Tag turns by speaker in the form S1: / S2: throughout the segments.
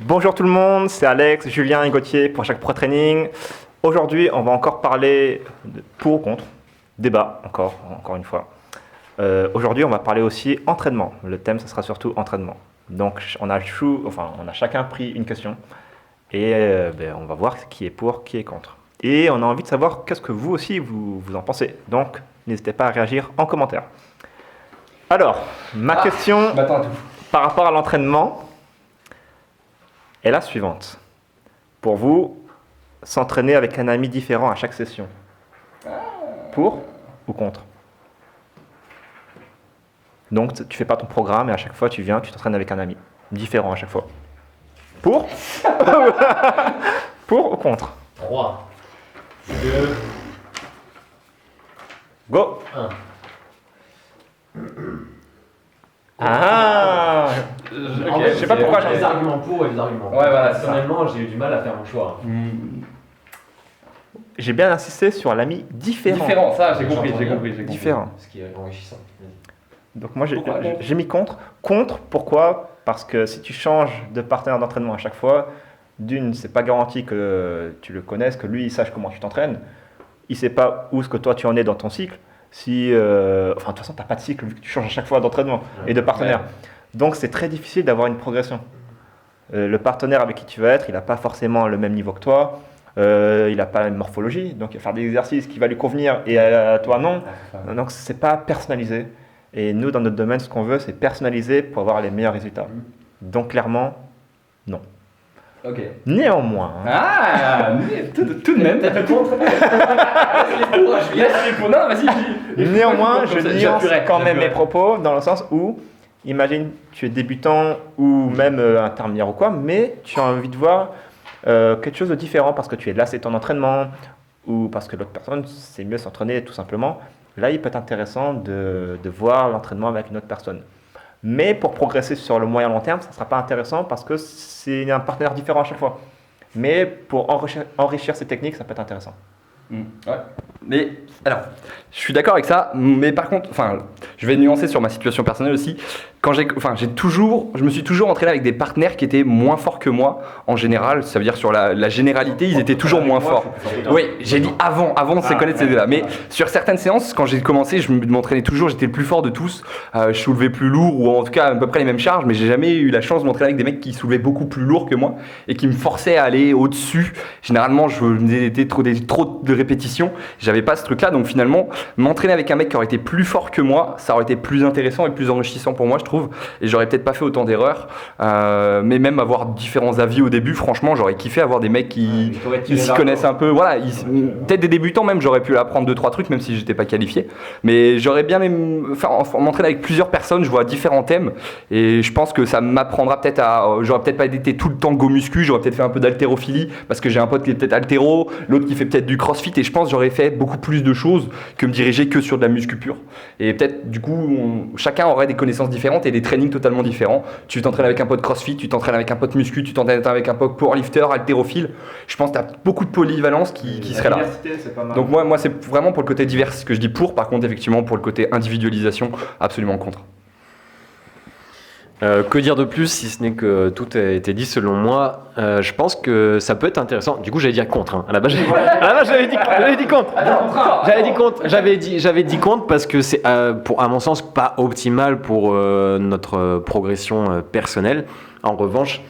S1: Bonjour tout le monde, c'est Alex, Julien et Gauthier pour chaque Pro Training. Aujourd'hui, on va encore parler de pour ou contre, débat encore une fois. Aujourd'hui, on va parler aussi entraînement. Le thème, ce sera surtout entraînement. Donc, on a chacun pris une question et on va voir qui est pour, qui est contre. Et on a envie de savoir qu'est-ce que vous aussi vous en pensez. Donc, n'hésitez pas à réagir en commentaire. Alors, ma question par rapport à l'entraînement est la suivante. Pour vous, s'entraîner avec un ami différent à chaque session. Pour ou contre? Donc, tu fais pas ton programme et à chaque fois, tu viens, tu t'entraînes avec un ami. Différent à chaque fois. Pour? Pour ou contre?
S2: 3, 2,
S1: Go!
S2: 1.
S1: Ah!
S2: Je
S1: sais pas pourquoi j'en ai-
S2: des arguments pour et des arguments contre.
S3: Ouais, voilà,
S2: Personnellement, j'ai eu du mal à faire mon choix.
S1: J'ai bien insisté sur l'ami différent.
S3: Différent, ça, j'ai compris.
S1: Différent.
S2: Ce qui est enrichissant.
S1: Donc moi,
S3: Pourquoi contre?
S1: j'ai mis contre. Contre, pourquoi? Parce que si tu changes de partenaire d'entraînement à chaque fois, d'une, c'est pas garanti que tu le connaisses, que lui, il sache comment tu t'entraînes. Il sait pas où est-ce que toi, tu en es dans ton cycle. De toute façon, tu n'as pas de cycle vu que tu changes à chaque fois d'entraînement et de partenaire.
S3: Ouais.
S1: Donc, c'est très difficile d'avoir une progression. Le partenaire avec qui tu vas être, il n'a pas forcément le même niveau que toi. Il n'a pas la même morphologie. Donc, il va faire des exercices qui va lui convenir et à toi, non. Donc, c'est pas personnalisé. Et nous, dans notre domaine, ce qu'on veut, c'est personnaliser pour avoir les meilleurs résultats. Donc, clairement, non.
S3: Ok.
S1: Néanmoins,
S3: Ah, mais tout de même.
S2: Peut-être le contre.
S3: Non, vas-y.
S1: Néanmoins, je nuance quand même mes
S3: mes
S1: propos dans le sens où, imagine, tu es débutant ou même intermédiaire ou quoi, mais tu as envie de voir quelque chose de différent parce que tu es lassé de ton entraînement ou parce que l'autre personne sait mieux s'entraîner tout simplement. Là, il peut être intéressant de voir l'entraînement avec une autre personne. Mais pour progresser sur le moyen long terme, ça ne sera pas intéressant parce que c'est un partenaire différent à chaque fois. Mais pour enrichir ces techniques, ça peut être intéressant.
S3: Ouais. Mais alors, je suis d'accord avec ça, mais par contre, je vais nuancer sur ma situation personnelle aussi. Je me suis toujours entraîné avec des partenaires qui étaient moins forts que moi en général. Ça veut dire sur la généralité, ils étaient toujours moins forts. Oui, j'ai dit avant c'est connaître ces deux-là. Mais sur certaines séances, quand j'ai commencé, je m'entraînais toujours, j'étais le plus fort de tous. Je soulevais plus lourd ou en tout cas à peu près les mêmes charges, mais j'ai jamais eu la chance de m'entraîner avec des mecs qui soulevaient beaucoup plus lourd que moi et qui me forçaient à aller au-dessus. Généralement, je me faisais trop de répétitions. J'avais pas ce truc-là, donc finalement, m'entraîner avec un mec qui aurait été plus fort que moi, ça aurait été plus intéressant et plus enrichissant pour moi, je trouve. Et j'aurais peut-être pas fait autant d'erreurs, mais même avoir différents avis au début, franchement, j'aurais kiffé avoir des mecs qui s'y connaissent un peu. Voilà, peut-être des débutants même, j'aurais pu apprendre 2-3 trucs, même si j'étais pas qualifié. Mais j'aurais bien aimé m'entraîner avec plusieurs personnes, je vois différents thèmes, et je pense que ça m'apprendra peut-être j'aurais peut-être pas été tout le temps go muscu, j'aurais peut-être fait un peu d'haltérophilie, parce que j'ai un pote qui est peut-être haltéro, l'autre qui fait peut-être du crossfit, et je pense que j'aurais fait beaucoup plus de choses que me diriger que sur de la muscu pure. Et peut-être, du coup, chacun aurait des connaissances différentes et des trainings totalement différents. Tu t'entraînes avec un pote crossfit, tu t'entraînes avec un pote muscu, tu t'entraînes avec un pote powerlifter, haltérophile. Je pense que tu as beaucoup de polyvalence qui serait là.
S1: C'est pas mal.
S3: Donc moi c'est vraiment pour le côté divers que je dis pour. Par contre, effectivement, pour le côté individualisation, absolument contre.
S2: Que dire de plus si ce n'est que tout a été dit selon moi. Je pense que ça peut être intéressant. Du coup, j'allais dire contre. Hein. À la base, j'avais dit contre. J'avais dit contre parce que c'est, à mon sens, pas optimal pour notre progression personnelle. En revanche,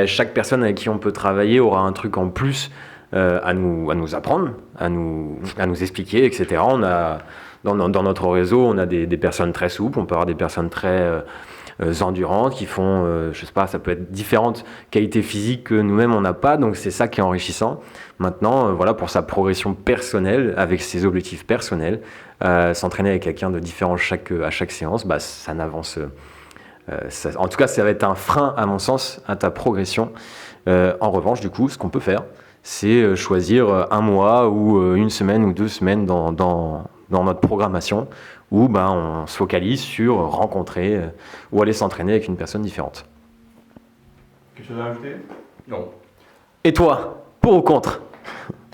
S2: chaque personne avec qui on peut travailler aura un truc en plus à nous apprendre, à nous expliquer, etc. On a dans notre réseau, on a des personnes très souples, on peut avoir des personnes très endurantes qui font, je sais pas, ça peut être différentes qualités physiques que nous-mêmes on n'a pas, donc c'est ça qui est enrichissant. Maintenant, voilà, pour sa progression personnelle, avec ses objectifs personnels, s'entraîner avec quelqu'un de différent à chaque séance, ça n'avance. En tout cas, ça va être un frein, à mon sens, à ta progression. En revanche, du coup, ce qu'on peut faire, c'est choisir un mois ou une semaine ou 2 semaines dans notre programmation où on se focalise sur rencontrer ou aller s'entraîner avec une personne différente.
S1: Quelque chose à ajouter?
S3: Non.
S2: Et toi, pour ou contre ?